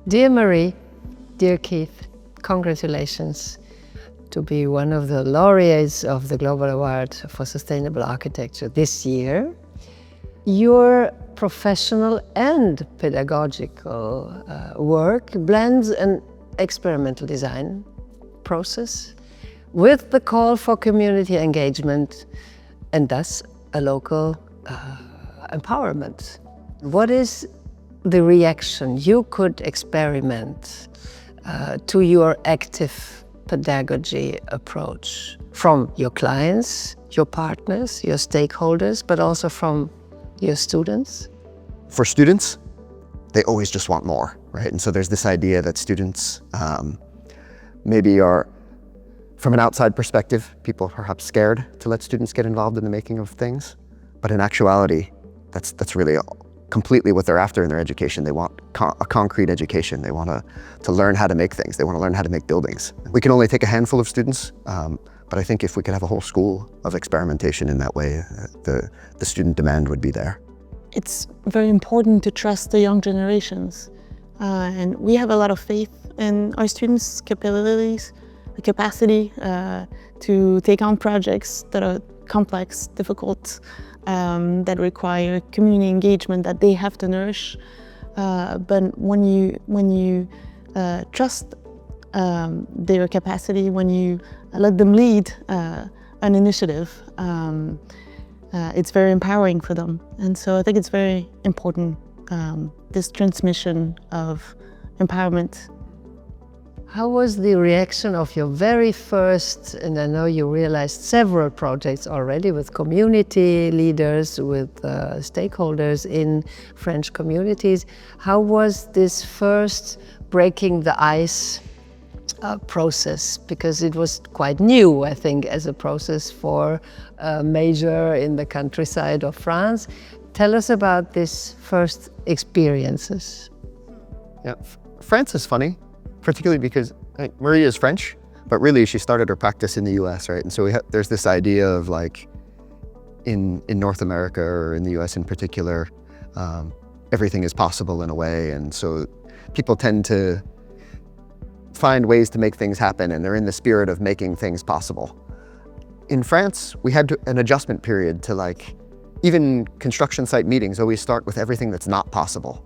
Dear Marie, dear Keith, congratulations to be one of the laureates of the Global Award for Sustainable Architecture this year. Your professional and pedagogical work blends an experimental design process with the call for community engagement and thus a local empowerment. What is the reaction you could experiment to your active pedagogy approach from your clients, your partners, your stakeholders, but also from your students? For students, they always just want more, right? And so there's this idea that students maybe are, from an outside perspective, people are perhaps scared to let students get involved in the making of things. But in actuality, that's really completely what they're after in their education. They want a concrete education. They want to learn how to make things. They want to learn how to make buildings. We can only take a handful of students, but I think if we could have a whole school of experimentation in that way, the student demand would be there. It's very important to trust the young generations. And we have a lot of faith in our students' capabilities, the capacity to take on projects that are complex, difficult, that require community engagement that they have to nourish. But when you trust their capacity, when you let them lead an initiative, it's very empowering for them. And so I think it's very important, this transmission of empowerment. How was the reaction of your very first, and I know you realized several projects already with community leaders, with stakeholders in French communities. How was this first breaking the ice process? Because it was quite new, I think, as a process for a major in the countryside of France. Tell us about these first experiences. Yeah, France is funny. Particularly because Marie is French, but really she started her practice in the US, right? And so there's this idea of like, in North America or in the US in particular, everything is possible in a way. And so people tend to find ways to make things happen, and they're in the spirit of making things possible. In France, we had an adjustment period to like, even construction site meetings always start with everything that's not possible.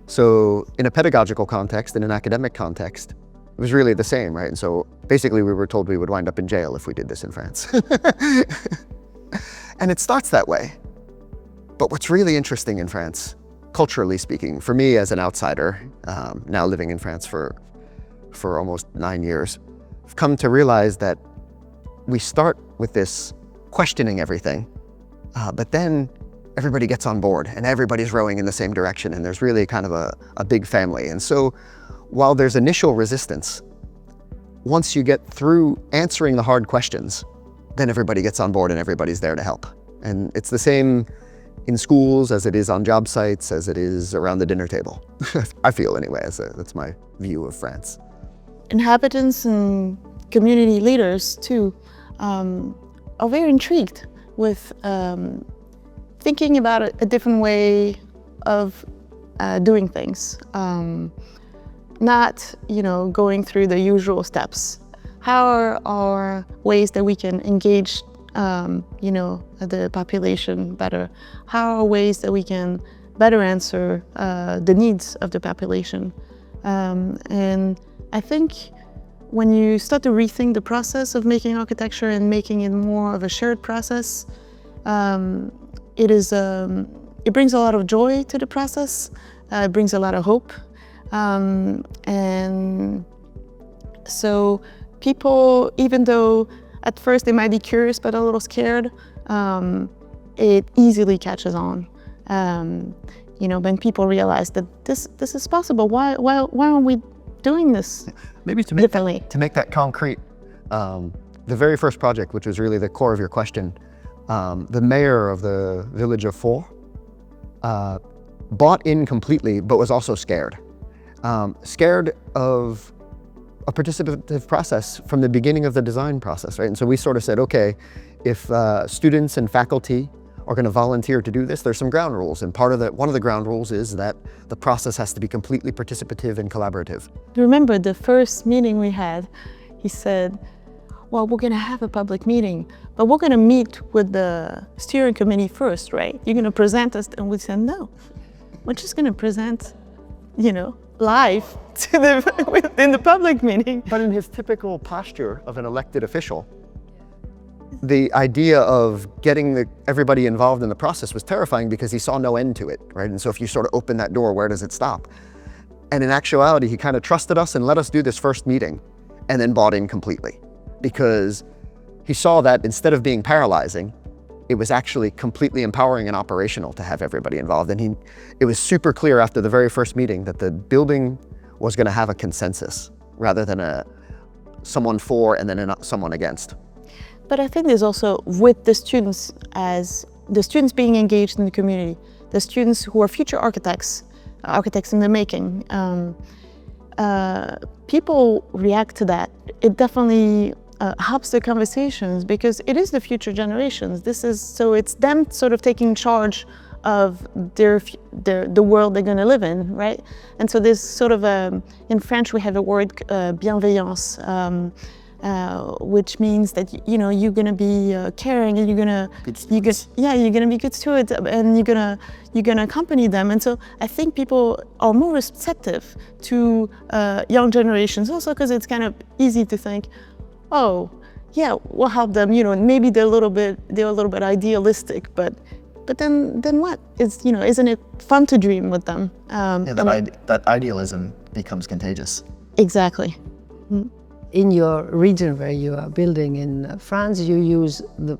So in a pedagogical context, in an academic context, it was really the same, right? And so basically we were told we would wind up in jail if we did this in France. And it starts that way. But what's really interesting in France, culturally speaking, for me as an outsider, now living in France for almost 9 years, I've come to realize that we start with this questioning everything, but then everybody gets on board and everybody's rowing in the same direction, and there's really kind of a big family. And so while there's initial resistance, once you get through answering the hard questions, then everybody gets on board and everybody's there to help. And it's the same in schools as it is on job sites, as it is around the dinner table. I feel anyway, that's my view of France. Inhabitants and community leaders too are very intrigued with thinking about a different way of doing things, not going through the usual steps. How are ways that we can engage the population better? How are ways that we can better answer the needs of the population? And I think when you start to rethink the process of making architecture and making it more of a shared process, it brings a lot of joy to the process. It brings a lot of hope. And so people, even though at first they might be curious but a little scared, it easily catches on. When people realize that this is possible, why aren't we doing this Maybe to make that concrete, the very first project, which was really the core of your question, the mayor of the village of Four bought in completely, but was also scared. Scared of a participative process from the beginning of the design process, right? And so we sort of said, okay, if students and faculty are going to volunteer to do this, there's some ground rules. And one of the ground rules is that the process has to be completely participative and collaborative. Remember the first meeting we had, he said, well, we're going to have a public meeting, but we're going to meet with the steering committee first, right? You're going to present us. And we said, no, we're just going to present, live in the public meeting. But in his typical posture of an elected official, the idea of getting everybody involved in the process was terrifying because he saw no end to it, right? And so if you sort of open that door, where does it stop? And in actuality, he kind of trusted us and let us do this first meeting and then bought in completely, because he saw that instead of being paralyzing, it was actually completely empowering and operational to have everybody involved. And it was super clear after the very first meeting that the building was going to have a consensus rather than someone for and then someone against. But I think there's also, with the students, as the students being engaged in the community, the students who are future architects in the making, people react to that. It definitely helps the conversations because it is the future generations. So it's them sort of taking charge of the world they're going to live in, right? And so there's sort of in French we have a word, bienveillance, which means that you're going to be caring and you're going to be good stewards and you're going to accompany them. And so I think people are more receptive to young generations also because it's kind of easy to think, oh yeah, we'll help them. Maybe they're a little bit idealistic, but then what? Isn't it fun to dream with them? That idealism becomes contagious. Exactly. In your region where you are building in France, you use the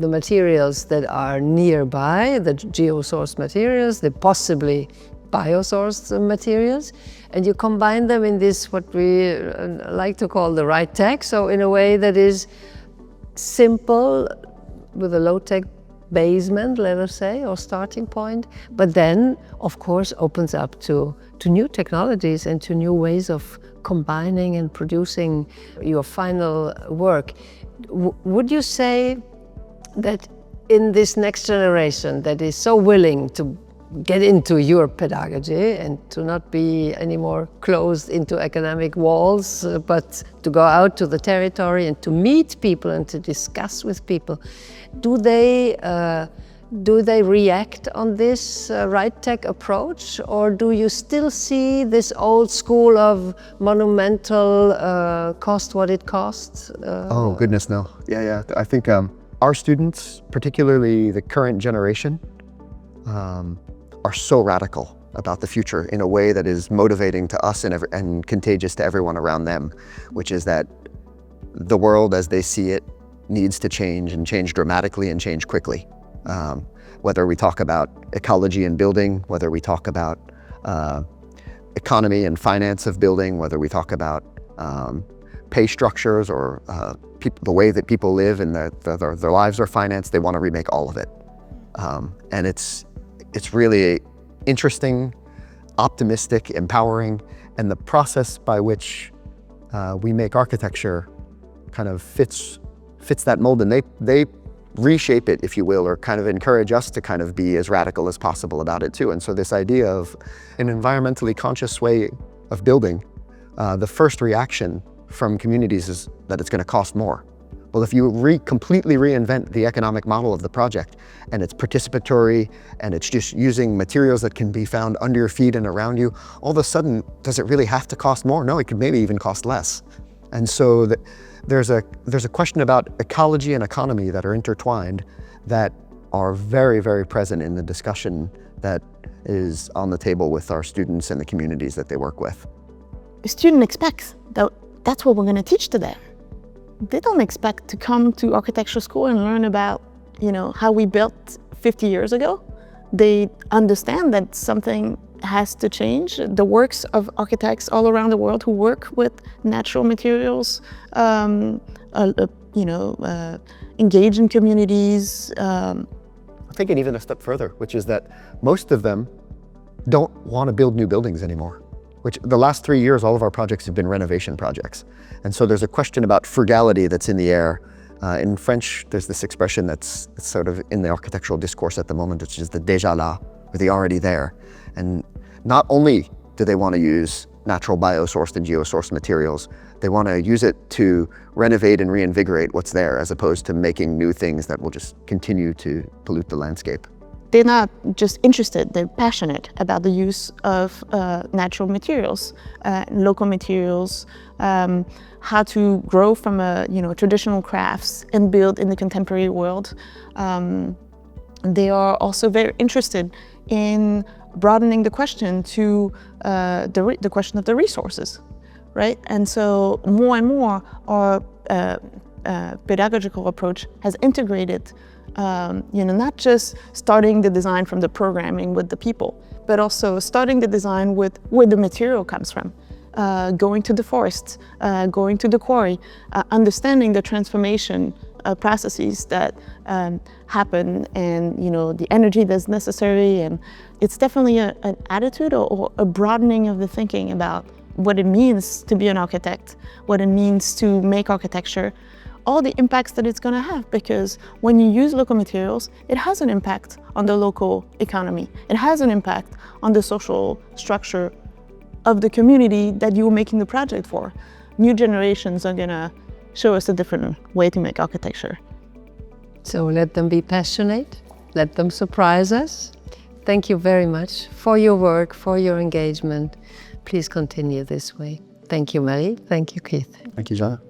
materials that are nearby, the geo-sourced materials, the possibly bio-sourced materials, and you combine them in this, what we like to call the Graitec, so in a way that is simple with a low-tech basement, let us say, or starting point, but then, of course, opens up to new technologies and to new ways of combining and producing your final work. Would you say that in this next generation that is so willing to get into your pedagogy and to not be any more closed into academic walls, but to go out to the territory and to meet people and to discuss with people, do they react on this Graitec approach, or do you still see this old school of monumental cost what it costs? Oh goodness, no. Yeah. I think our students, particularly the current generation, are so radical about the future in a way that is motivating to us and contagious to everyone around them, which is that the world as they see it needs to change and change dramatically and change quickly. Whether we talk about ecology and building, whether we talk about economy and finance of building, whether we talk about pay structures or the way that people live and their lives are financed, they want to remake all of it. And it's really interesting, optimistic, empowering, and the process by which we make architecture kind of fits that mold, and they reshape it, if you will, or kind of encourage us to kind of be as radical as possible about it too. And so this idea of an environmentally conscious way of building, the first reaction from communities is that it's going to cost more. Well, if you completely reinvent the economic model of the project and it's participatory and it's just using materials that can be found under your feet and around you, all of a sudden, does it really have to cost more? No, it could maybe even cost less. And so there's a question about ecology and economy that are intertwined that are very, very present in the discussion that is on the table with our students and the communities that they work with. The student expects that that's what we're going to teach to them. They don't expect to come to architecture school and learn about, how we built 50 years ago. They understand that something has to change. The works of architects all around the world who work with natural materials, engage in communities. I'll take it even a step further, which is that most of them don't want to build new buildings anymore. Which the last 3 years, all of our projects have been renovation projects. And so there's a question about frugality that's in the air. In French, there's this expression that's sort of in the architectural discourse at the moment, which is the déjà là, or the already there. And not only do they want to use natural biosourced and geosourced materials, they want to use it to renovate and reinvigorate what's there, as opposed to making new things that will just continue to pollute the landscape. They're not just interested, they're passionate about the use of natural materials, local materials, how to grow from traditional crafts and build in the contemporary world. They are also very interested in broadening the question to the question of the resources, right? And so more and more our pedagogical approach has integrated not just starting the design from the programming with the people, but also starting the design with where the material comes from. Going to the forest, going to the quarry, understanding the transformation processes that happen, and the energy that's necessary. And it's definitely an attitude or a broadening of the thinking about what it means to be an architect, what it means to make architecture, all the impacts that it's going to have, because when you use local materials, it has an impact on the local economy. It has an impact on the social structure of the community that you're making the project for. New generations are going to show us a different way to make architecture. So let them be passionate, let them surprise us. Thank you very much for your work, for your engagement. Please continue this way. Thank you, Marie. Thank you, Keith. Thank you, Jana.